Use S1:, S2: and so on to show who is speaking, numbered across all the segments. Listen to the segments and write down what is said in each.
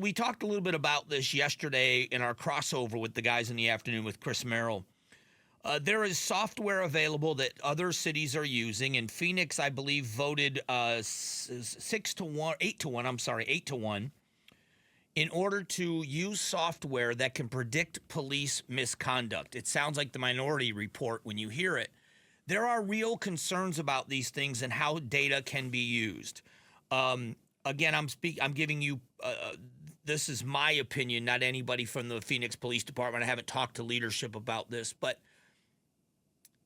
S1: we talked a little bit about this yesterday in our crossover with the guys in the afternoon with Chris Merrill. There is software available that other cities are using, and Phoenix, I believe, voted 8-1, in order to use software that can predict police misconduct. It sounds like the Minority Report when you hear it. There are real concerns about these things and how data can be used. Again, I'm giving you, this is my opinion, not anybody from the Phoenix Police Department. I haven't talked to leadership about this, but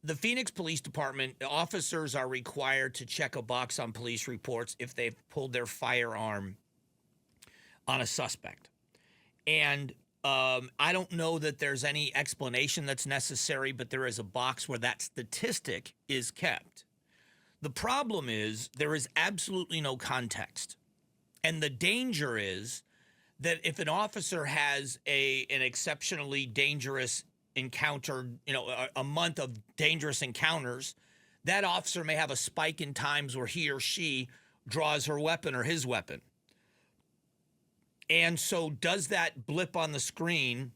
S1: the Phoenix Police Department officers are required to check a box on police reports if they've pulled their firearm on a suspect. And I don't know that there's any explanation that's necessary, but there is a box where that statistic is kept. The problem is there is absolutely no context. And the danger is that if an officer has an exceptionally dangerous encounter, a month of dangerous encounters, that officer may have a spike in times where he or she draws her weapon or his weapon. And so does that blip on the screen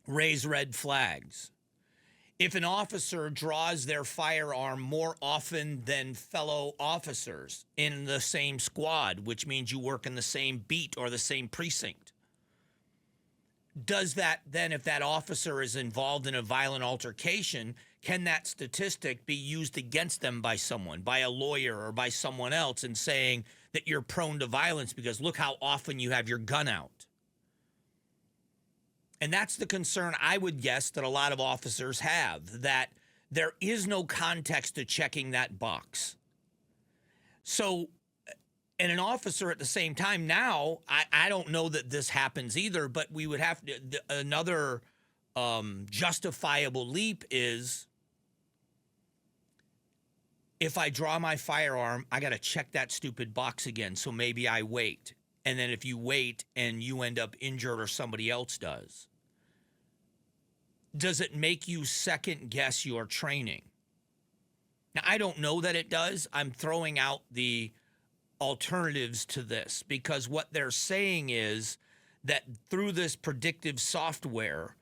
S1: raise red flags? If an officer draws their firearm more often than fellow officers in the same squad, which means you work in the same beat or the same precinct, does that then, if that officer is involved in a violent altercation, can that statistic be used against them by someone, by a lawyer or by someone else, and saying that you're prone to violence because look how often you have your gun out? And that's the concern I would guess that a lot of officers have, that there is no context to checking that box. So, and an officer at the same time now, I don't know that this happens either, but we would have to, another justifiable leap is if I draw my firearm, I got to check that stupid box again. So maybe I wait. And then if you wait and you end up injured or somebody else does it make you second guess your training? Now, I don't know that it does. I'm throwing out the alternatives to this because what they're saying is that through this predictive software,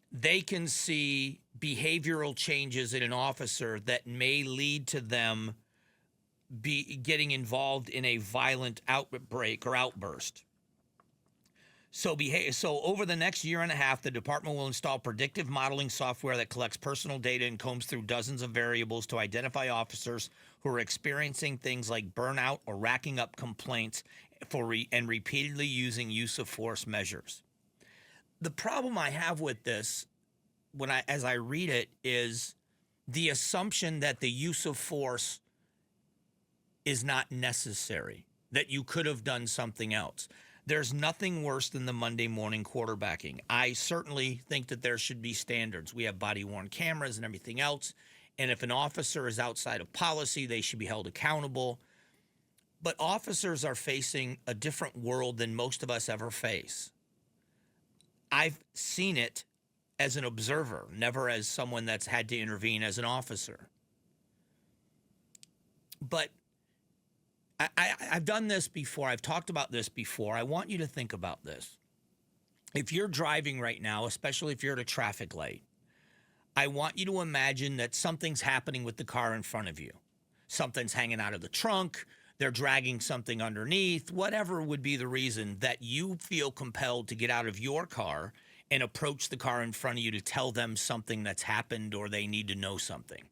S1: they can see behavioral changes in an officer that may lead to them getting involved in a violent outbreak or outburst. So over the next year and a half, the department will install predictive modeling software that collects personal data and combs through dozens of variables to identify officers who are experiencing things like burnout or racking up complaints and repeatedly using use of force measures. The problem I have with this, as I read it, is the assumption that the use of force is not necessary, that you could have done something else. There's nothing worse than the Monday morning quarterbacking. I certainly think that there should be standards. We have body-worn cameras and everything else. And if an officer is outside of policy, they should be held accountable. But officers are facing a different world than most of us ever face. I've seen it as an observer, never as someone that's had to intervene as an officer. But I've done this before. I've talked about this before. I want you to think about this. If you're driving right now, especially if you're at a traffic light, I want you to imagine that something's happening with the car in front of you. Something's hanging out of the trunk. They're dragging something underneath. Whatever would be the reason that you feel compelled to get out of your car and approach the car in front of you to tell them something that's happened or they need to know something.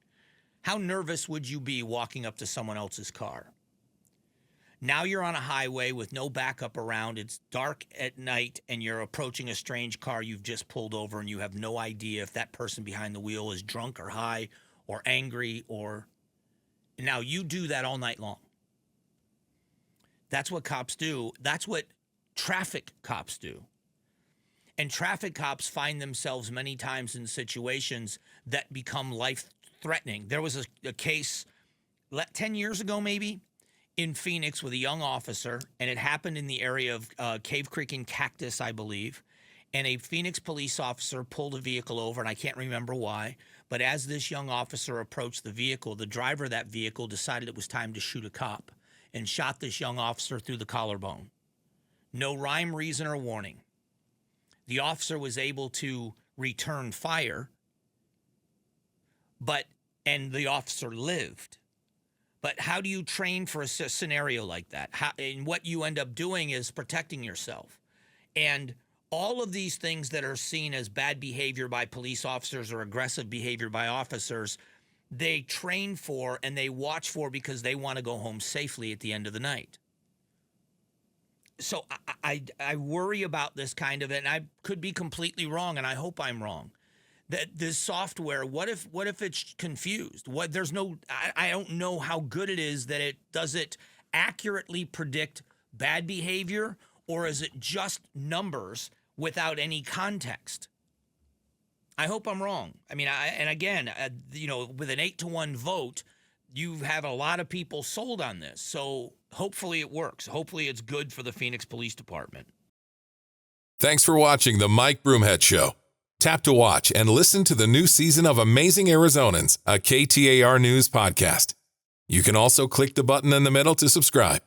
S1: How nervous would you be walking up to someone else's car? Now you're on a highway with no backup around. It's dark at night and you're approaching a strange car you've just pulled over and you have no idea if that person behind the wheel is drunk or high or angry or... Now you do that all night long. That's what cops do. That's what traffic cops do. And traffic cops find themselves many times in situations that become life-threatening. There was a case 10 years ago maybe, in Phoenix with a young officer, and it happened in the area of Cave Creek and Cactus, I believe, and a Phoenix police officer pulled a vehicle over, and I can't remember why, but as this young officer approached the vehicle, the driver of that vehicle decided it was time to shoot a cop and shot this young officer through the collarbone. No rhyme, reason, or warning. The officer was able to return fire, and the officer lived. But how do you train for a scenario like that? And what you end up doing is protecting yourself. And all of these things that are seen as bad behavior by police officers or aggressive behavior by officers, they train for and they watch for because they want to go home safely at the end of the night. So I worry about this kind of, and I could be completely wrong, and I hope I'm wrong. That this software, what if it's confused? I don't know how good it is that does it accurately predict bad behavior, or is it just numbers without any context? I hope I'm wrong. I mean, with an 8-1 vote, you have a lot of people sold on this. So hopefully it works. Hopefully it's good for the Phoenix Police Department.
S2: Thanks for watching the Mike Broomhead Show. Tap to watch and listen to the new season of Amazing Arizonans, a KTAR News podcast. You can also click the button in the middle to subscribe.